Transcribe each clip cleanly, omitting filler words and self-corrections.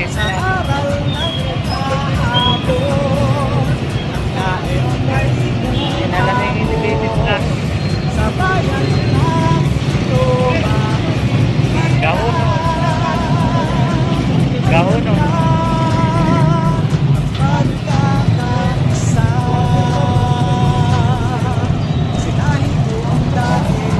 Diabetes sa na. aral ng kahapon. Ang daig ay Kinala na yung diabetes na. sa bayan ng Roma. Gahono. Gahono. Pagkakaisa, sinahin ko ang dahil.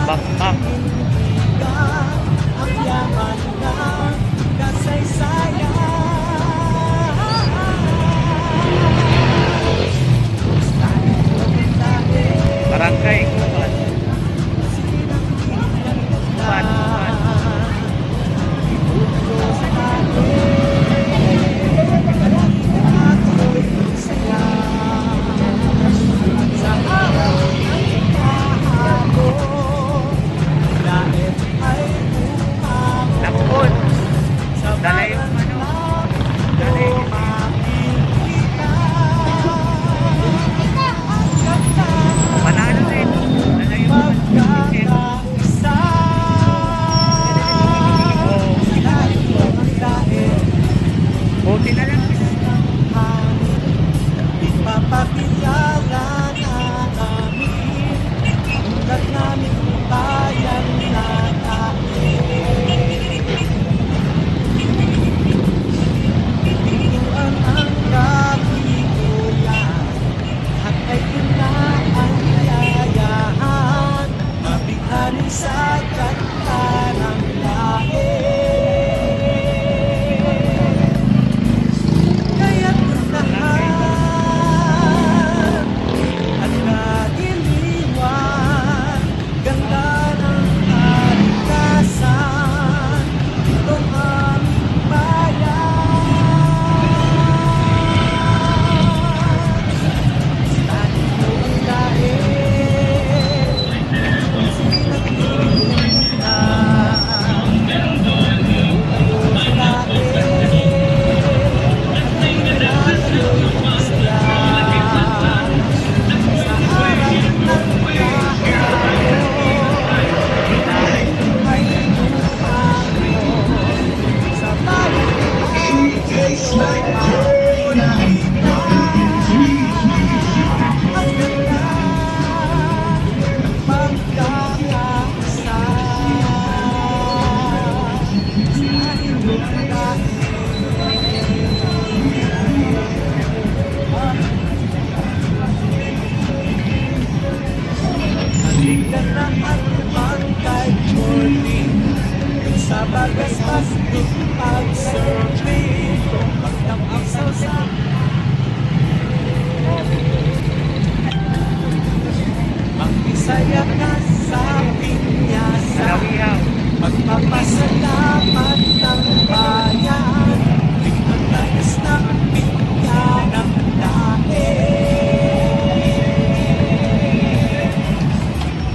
Bakbak. Ang yaman ng kasaysayan. Barangay. Kuban. Kuban. Sa araw ng kahapon, dahil ay umabot Napon. sa Dala yung bayan ano. ng Dala yung makikita. panalo din. Dala yung Pagkakaisa, oh, dahil ko ang dahil buti na lang. ipapakilala na namin hanggat namin bayan na namin. Ituan ang kapikulan at ay inaanyayahan mabighani sa kanta ng lahi. Kaya't lahat at kadiliwan, ganda ng kalikasan, itong aming bayan. Sinahin ko ang dahil, sinagtuloy na, tayo sa Bigyan na at pangkay morning sa bagastas pag-survey pagdamagsaw sa Bisaya ka sa pinyasa, Malawihaw. magpapasalamat ng bayan, biglang nais ng pinya ng dahil.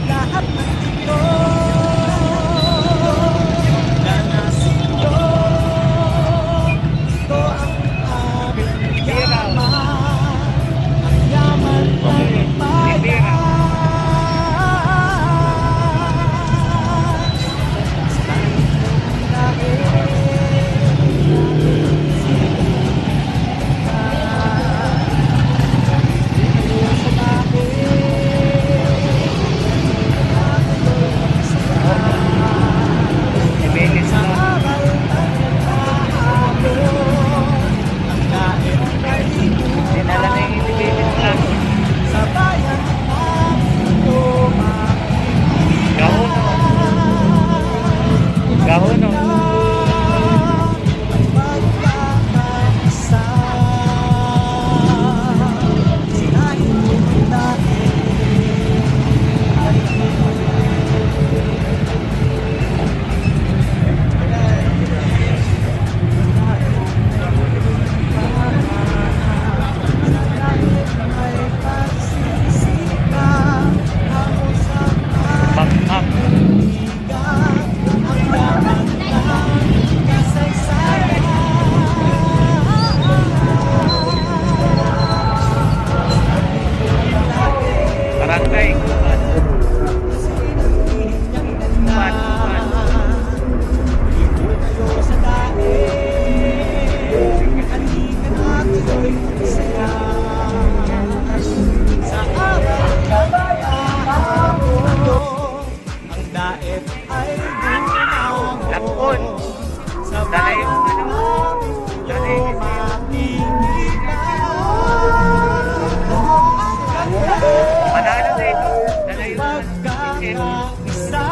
Lahat ng ito na nasito, ito ang aming yaman, ang yaman ng bayan. Dahil Lalayo yung ano. Lalayo yung Panalo na ito. Lalayo yung Pagkakaisa